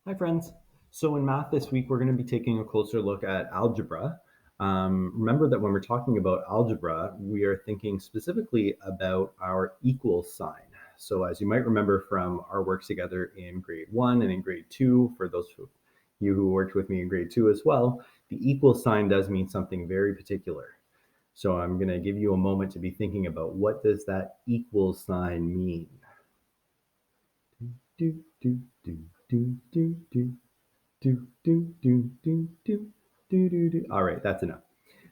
Hi, friends. So in math this week, we're going to be taking a closer look at algebra. Remember that when we're talking about algebra, we are thinking specifically about our equal sign. So as you might remember from our work together in grade 1 and in grade 2, for those of you who worked with me in grade 2 as well, the equal sign does mean something very particular. So I'm going to give you a moment to be thinking about what does that equal sign mean? Do, do, do, do, do, do. Do, do, do, do, do, do, do, do. All right, that's enough.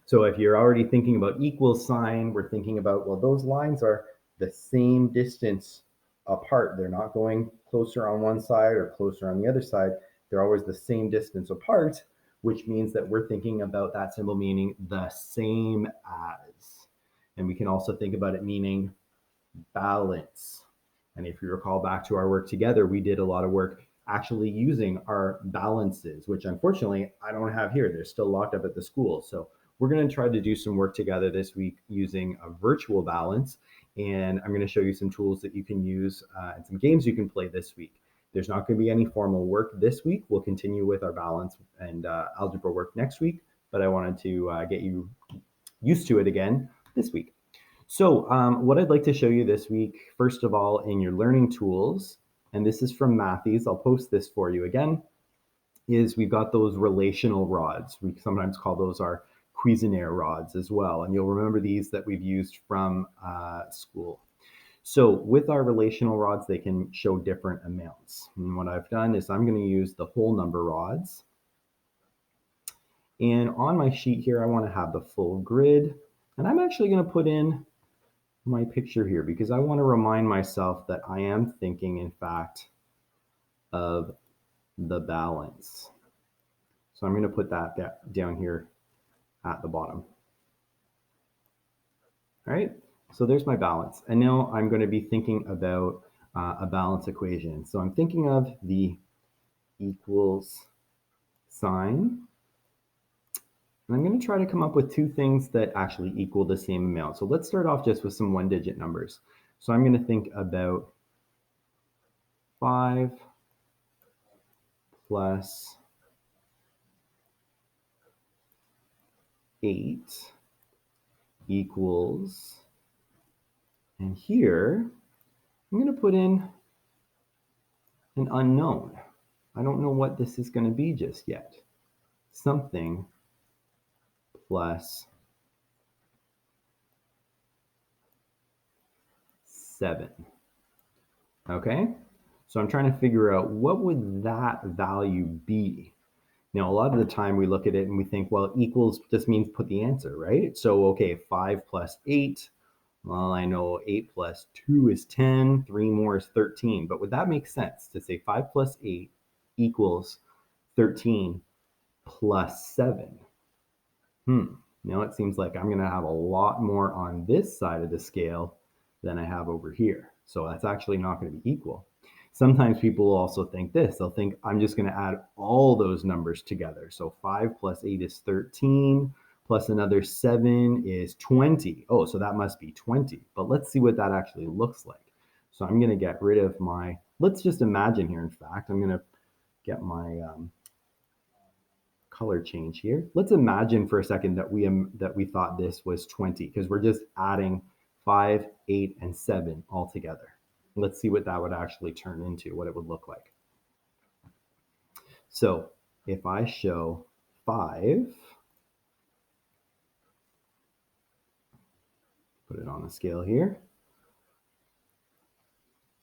So if you're already thinking about equal sign, we're thinking about, well, those lines are the same distance apart. They're not going closer on one side or closer on the other side. They're always the same distance apart, which means that we're thinking about that symbol meaning the same as. And we can also think about it meaning balance. And if you recall back to our work together, we did a lot of work actually using our balances, which unfortunately I don't have here. They're still locked up at the school. So we're going to try to do some work together this week using a virtual balance. And I'm going to show you some tools that you can use and some games you can play this week. There's not going to be any formal work this week. We'll continue with our balance and algebra work next week, but I wanted to get you used to it again this week. So what I'd like to show you this week, first of all, in your learning tools, and this is from Matthews, I'll post this for you again, is we've got those relational rods. We sometimes call those our Cuisenaire rods as well. And you'll remember these that we've used from school. So with our relational rods, they can show different amounts. And what I've done is I'm going to use the whole number rods. And on my sheet here, I want to have the full grid. And I'm actually going to put in my picture here because I want to remind myself that I am thinking, in fact, of the balance. So I'm going to put that down here at the bottom. All right, so there's my balance. And now I'm going to be thinking about a balance equation. So I'm thinking of the equals sign. And I'm going to try to come up with two things that actually equal the same amount. So let's start off just with some one-digit numbers. So I'm going to think about 5 plus 8 equals, and here I'm going to put in an unknown. I don't know what this is going to be just yet. Something plus 7. Okay, so I'm trying to figure out what would that value be. Now, a lot of the time we look at it and we think, well, equals just means put the answer, right? So, okay, 5 plus 8. Well, I know 8 plus 2 is 10, 3 more is 13. But would that make sense to say 5 plus 8 equals 13 plus 7? Now it seems like I'm going to have a lot more on this side of the scale than I have over here. So that's actually not going to be equal. Sometimes people will also think this. They'll think I'm just going to add all those numbers together. So 5 plus 8 is 13, plus another 7 is 20. Oh, so that must be 20. But let's see what that actually looks like. So I'm going to get rid of my, let's just imagine here, in fact, I'm going to get my color change here. Let's imagine for a second that we thought this was 20 because we're just adding 5, 8, and 7 all together. Let's see what that would actually turn into, what it would look like. So if I show 5, put it on the scale here,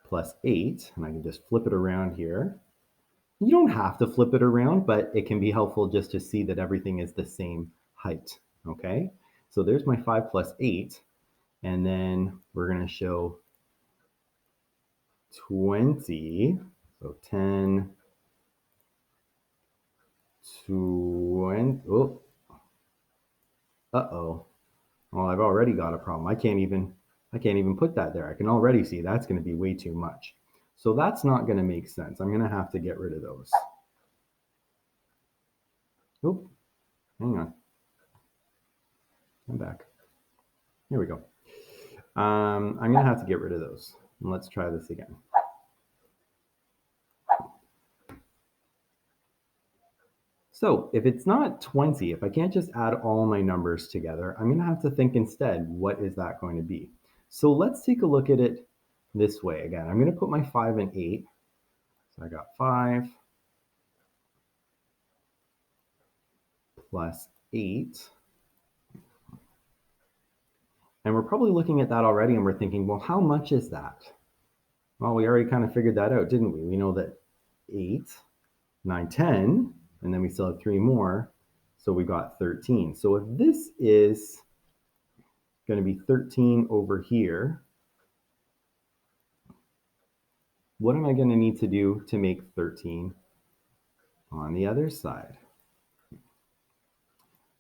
plus 8, and I can just flip it around here. You don't have to flip it around, but it can be helpful just to see that everything is the same height, okay? So there's my 5 plus 8, and then we're going to show 20, so 10, 20, oh, uh-oh. Well, I've already got a problem. I can't even put that there. I can already see that's going to be way too much. So that's not going to make sense. I'm going to have to get rid of those. Oop, hang on. I'm back. Here we go. I'm going to have to get rid of those. And let's try this again. So if it's not 20, if I can't just add all my numbers together, I'm going to have to think instead, what is that going to be? So let's take a look at it this way. Again, I'm going to put my 5 and 8. So I got 5 plus 8. And we're probably looking at that already and we're thinking, well, how much is that? Well, we already kind of figured that out, didn't we? We know that 8, 9, 10, and then we still have 3 more. So we got 13. So if this is going to be 13 over here, what am I going to need to do to make 13 on the other side?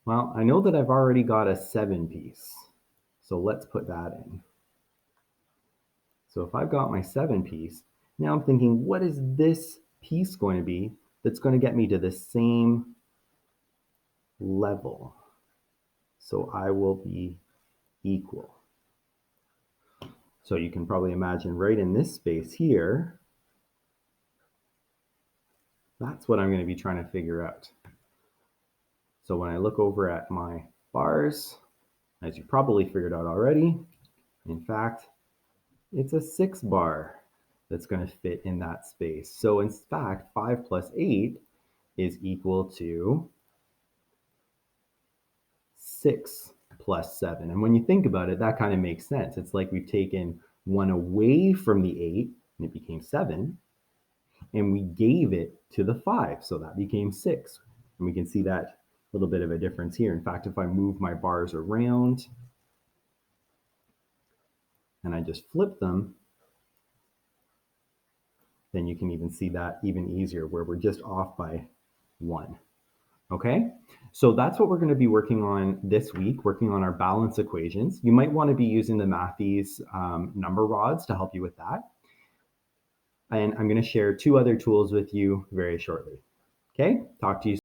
Well, I know that I've already got a 7 piece. So let's put that in. So if I've got my 7 piece, now I'm thinking, what is this piece going to be that's going to get me to the same level? So I will be equal. So you can probably imagine right in this space here, that's what I'm going to be trying to figure out. So when I look over at my bars, as you probably figured out already, in fact, it's a 6 bar that's going to fit in that space. So in fact, 5 plus 8 is equal to 6 plus 7. And when you think about it, that kind of makes sense. It's like we've taken 1 away from the 8, and it became 7, and we gave it to the 5, so that became 6. And we can see that little bit of a difference here. In fact, if I move my bars around and I just flip them, then you can even see that even easier, where we're just off by 1. Okay, so that's what we're going to be working on this week, working on our balance equations. You might want to be using the Matthews number rods to help you with that. And I'm going to share 2 other tools with you very shortly. Okay, talk to you soon.